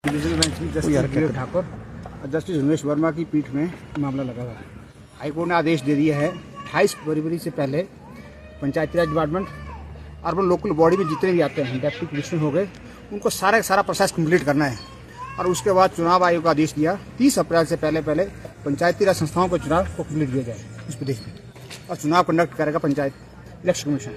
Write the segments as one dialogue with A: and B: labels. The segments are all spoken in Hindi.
A: डिविजनल बेंच में जस्टिस ठाकुर और जस्टिस उमेश वर्मा की पीठ में मामला लगा हुआ है। हाईकोर्ट ने आदेश दे दिया है 28 फरवरी से पहले पंचायती राज डिपार्टमेंट अर्बन लोकल बॉडी में जितने भी आते हैं डेप्टी कमिश्नर हो गए उनको सारा प्रोसेस कंप्लीट करना है। और उसके बाद चुनाव आयोग का आदेश दिया 30 अप्रैल से पहले पंचायती राज संस्थाओं के चुनाव को कंप्लीट किया जाए इस प्रदेश में। और चुनाव कंडक्ट करेगा पंचायत इलेक्शन कमीशन,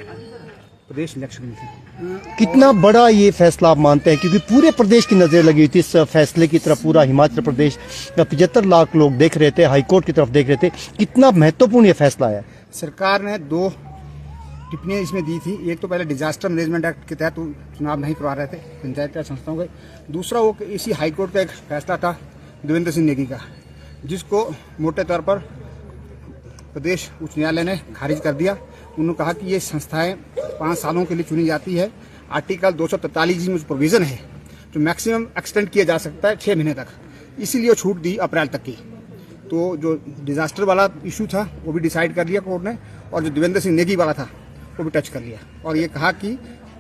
A: प्रदेश इलेक्शन कमीशन।
B: कितना बड़ा ये फैसला आप मानते हैं, क्योंकि पूरे प्रदेश की नजर लगी हुई थी इस फैसले की तरफ। पूरा हिमाचल प्रदेश 75 लाख लोग देख रहे थे, हाईकोर्ट की तरफ देख रहे थे। कितना महत्वपूर्ण ये फैसला है? सरकार
A: ने 2 टिप्पणियां इसमें दी थी। एक तो पहले डिजास्टर मैनेजमेंट एक्ट के तहत चुनाव नहीं करवा रहे थे पंचायत राज संस्थाओं के। दूसरा वो इसी हाईकोर्ट का एक फैसला था देवेंद्र सिंह नेगी का, जिसको मोटे तौर पर प्रदेश उच्च न्यायालय ने खारिज कर दिया। उन्होंने कहा कि ये संस्थाएं 5 सालों के लिए चुनी जाती है। आर्टिकल 243 में प्रोविजन है जो मैक्सिमम एक्सटेंड किया जा सकता है 6 महीने तक, इसीलिए छूट दी अप्रैल तक की। तो जो डिजास्टर वाला इशू था वो भी डिसाइड कर लिया कोर्ट ने, और जो देवेंद्र सिंह नेगी वाला था वो भी टच कर लिया। और ये कहा कि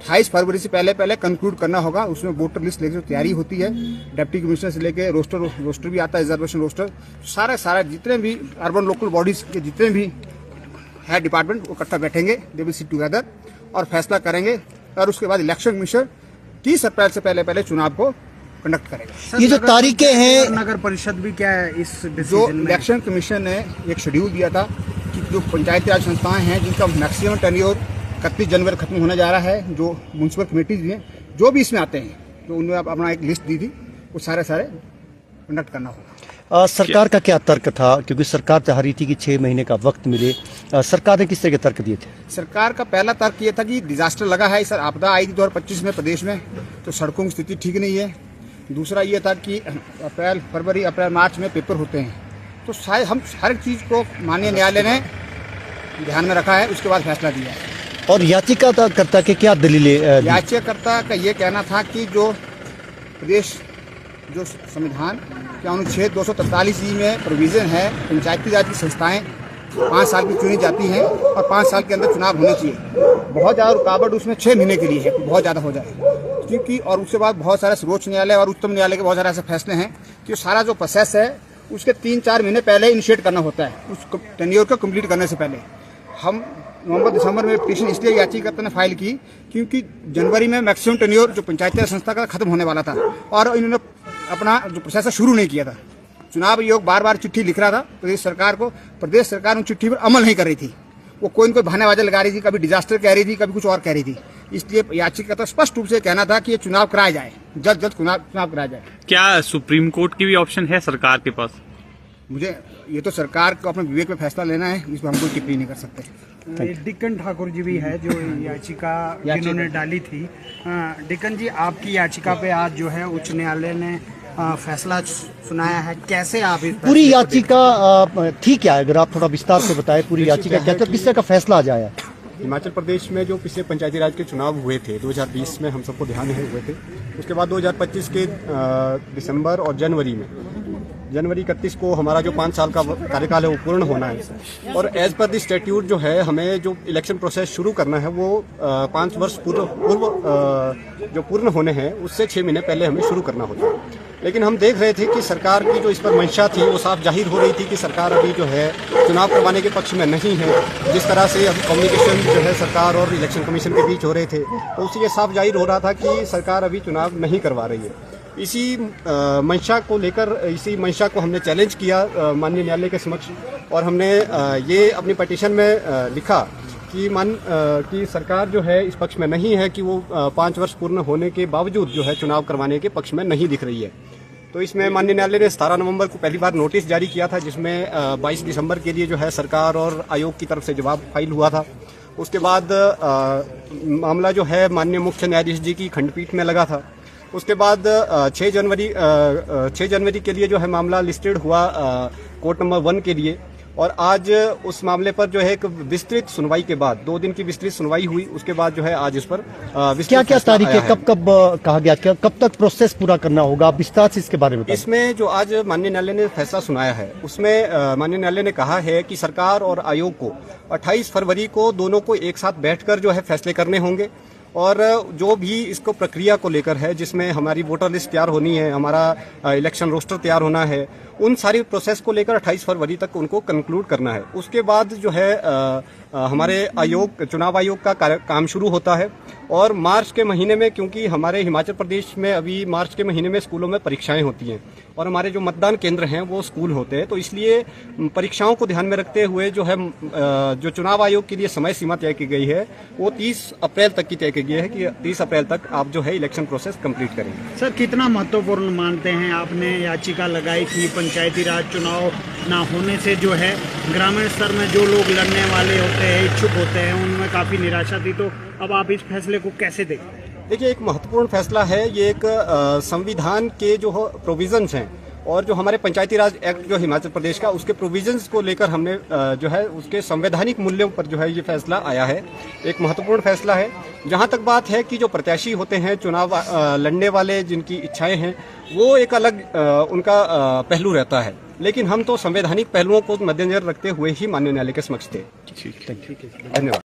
A: 28 फरवरी से पहले कंक्लूड करना होगा। उसमें वोटर लिस्ट लेकर तैयारी होती है, डिप्टी कमिश्नर से लेकर रोस्टर भी आता है, रिजर्वेशन रोस्टर, सारा जितने भी अर्बन लोकल बॉडीज के जितने भी है डिपार्टमेंट वो इकट्ठा बैठेंगे, दे विल सिट टुगेदर और फैसला करेंगे। और उसके बाद इलेक्शन कमीशन 30 अप्रैल से पहले चुनाव को कंडक्ट करेगा।
B: ये जो तारीखें हैं,
A: नगर परिषद भी क्या है इस जो इलेक्शन कमीशन ने एक शेड्यूल दिया था कि जो पंचायती राज संस्थाएं हैं जिनका मैक्सिमम टेन्योर 31 जनवरी खत्म होने जा रहा है, जो म्यूनसिपल कमेटीज भी हैं, जो भी इसमें आते हैं, तो उन्होंने अपना एक लिस्ट दी थी, वो सारे कंडक्ट करना होगा।
B: सरकार का क्या तर्क था? क्योंकि सरकार चाह रही थी कि 6 महीने का वक्त मिले। सरकार ने किस तरह के तर्क दिए थे?
A: सरकार का पहला तर्क ये था कि डिजास्टर लगा है, सर आपदा आई थी 2025 में प्रदेश में, तो सड़कों की स्थिति ठीक नहीं है। दूसरा ये था कि अप्रैल मार्च में पेपर होते हैं, तो शायद हम हर चीज़ को माननीय न्यायालय ने ध्यान में रखा है, उसके बाद फैसला दिया है।
B: और याचिकाकर्ता के क्या दलीलें?
A: याचिकाकर्ता का ये कहना था कि जो प्रदेश जो संविधान के अनुच्छेद 243 में प्रोविजन है पंचायती राज की संस्थाएं 5 साल की चुनी जाती हैं और 5 साल के अंदर चुनाव होने चाहिए। बहुत ज़्यादा रुकावट उसमें 6 महीने के लिए है, बहुत ज़्यादा हो जाए क्योंकि। और उसके बाद बहुत सारे सर्वोच्च न्यायालय और उच्चतम न्यायालय के बहुत सारे ऐसे फैसले हैं कि सारा जो प्रोसेस है उसके 3-4 महीने पहले इनिशिएट करना होता है, उस टेन्योर को कंप्लीट करने से पहले। हम नवंबर-दिसंबर में पिटीशन इसलिए याचिकाकर्ता ने फाइल की क्योंकि जनवरी में मैक्सिमम टेन्योर जो पंचायती राज संस्था का खत्म होने वाला था और इन्होंने अपना जो प्रोसेस है शुरू नहीं किया था। चुनाव आयोग बार चिट्ठी लिख रहा था प्रदेश सरकार को, प्रदेश सरकार उन चिट्ठी पर अमल नहीं कर रही थी। वो कोई न कोई बहानेबाजी लगा रही थी, कभी डिजास्टर कह रही थी, कभी कुछ और कह रही थी। इसलिए याचिकाकर्ता स्पष्ट रूप से कहना था कि ये चुनाव कराया जाए, जल्द चुनाव कराया जाए।
C: क्या सुप्रीम कोर्ट की भी ऑप्शन है सरकार के पास?
A: मुझे ये तो सरकार को अपने विवेक में फैसला लेना है, इस पर हम कोई टिप्पणी नहीं कर सकते।
D: डिक्कन ठाकुर जी भी है जो याचिका जिन्होंने डाली थी। डिक्कन जी, आपकी याचिका पे आज जो है उच्च न्यायालय ने फैसला सुनाया है, कैसे आप इस
B: पूरी याचिका ठीक है? अगर आप थोड़ा विस्तार से बताएं पूरी याचिका क्या, किस तरह का फैसला आ जाए?
E: हिमाचल प्रदेश में जो पिछले पंचायती राज के चुनाव हुए थे 2020 में, हम सबको ध्यान है हुए थे। उसके बाद 2025 के दिसंबर और जनवरी 31 को हमारा जो 5 साल का कार्यकाल है वो पूर्ण होना है। और एज पर द स्टैट्यूट जो है हमें जो इलेक्शन प्रोसेस शुरू करना है वो 5 वर्ष पूर्व जो पूर्ण होने हैं उससे 6 महीने पहले हमें शुरू करना होता है। लेकिन हम देख रहे थे कि सरकार की जो इस पर मंशा थी वो साफ जाहिर हो रही थी कि सरकार अभी जो है चुनाव करवाने के पक्ष में नहीं है। जिस तरह से अभी कम्युनिकेशन जो है सरकार और इलेक्शन कमीशन के बीच हो रहे थे, तो उससे ये साफ जाहिर हो रहा था कि सरकार अभी चुनाव नहीं करवा रही है। इसी मंशा को लेकर, इसी मंशा को हमने चैलेंज किया माननीय न्यायालय के समक्ष, और हमने ये अपनी पिटीशन में लिखा कि सरकार जो है इस पक्ष में नहीं है कि वो 5 वर्ष पूर्ण होने के बावजूद जो है चुनाव करवाने के पक्ष में नहीं दिख रही है। तो इसमें माननीय न्यायालय ने 17 नवंबर को पहली बार नोटिस जारी किया था, जिसमें 22 दिसंबर के लिए जो है सरकार और आयोग की तरफ से जवाब फाइल हुआ था। उसके बाद मामला जो है माननीय मुख्य न्यायाधीश जी की खंडपीठ में लगा था। उसके बाद 6 जनवरी के लिए जो है मामला लिस्टेड हुआ कोर्ट नंबर 1 के लिए। और आज उस मामले पर जो है एक विस्तृत सुनवाई के बाद 2 दिन की विस्तृत सुनवाई हुई। उसके बाद जो है आज इस पर
B: क्या तारीख है, कब कहा गया, कब तक प्रोसेस पूरा करना होगा? विस्तार से इसके बारे में बताइए।
E: इसमें जो आज माननीय न्यायालय ने फैसला सुनाया है उसमें माननीय न्यायालय ने कहा है कि सरकार और आयोग को 28 फरवरी को दोनों को एक साथ बैठकर जो है फैसले करने होंगे। और जो भी इसको प्रक्रिया को लेकर है, जिसमें हमारी वोटर लिस्ट तैयार होनी है, हमारा इलेक्शन रोस्टर तैयार होना है, उन सारी प्रोसेस को लेकर 28 फरवरी तक उनको कंक्लूड करना है। उसके बाद जो है हमारे चुनाव आयोग का काम शुरू होता है। और मार्च के महीने में, क्योंकि हमारे हिमाचल प्रदेश में अभी मार्च के महीने में स्कूलों में परीक्षाएं होती हैं और हमारे जो मतदान केंद्र हैं वो स्कूल होते हैं, तो इसलिए परीक्षाओं को ध्यान में रखते हुए जो है जो चुनाव आयोग के लिए समय सीमा तय की गई है वो 30 अप्रैल तक की तय की गई है कि 30 अप्रैल तक आप जो है इलेक्शन प्रोसेस कंप्लीट करेंगे।
D: सर, कितना महत्वपूर्ण मानते हैं, आपने याचिका लगाई थी पंचायती राज चुनाव ना होने से जो है ग्रामीण स्तर में जो लोग लड़ने वाले होते हैं, इच्छुक होते हैं, उनमें काफ़ी निराशा थी, तो अब आप इस फैसले को कैसे देखते हैं?
E: देखिए, एक महत्वपूर्ण फैसला है ये। एक संविधान के जो प्रोविजंस हैं और जो हमारे पंचायती राज एक्ट जो हिमाचल प्रदेश का, उसके प्रोविजंस को लेकर हमने जो है उसके संवैधानिक मूल्यों पर जो है ये फैसला आया है। एक महत्वपूर्ण फैसला है। जहां तक बात है कि जो प्रत्याशी होते हैं, चुनाव लड़ने वाले जिनकी इच्छाएं हैं, वो एक अलग उनका पहलू रहता है, लेकिन हम तो संवैधानिक पहलुओं को मद्देनजर रखते हुए ही माननीय न्यायालय के समक्ष थे।
C: ठीक है।
E: धन्यवाद।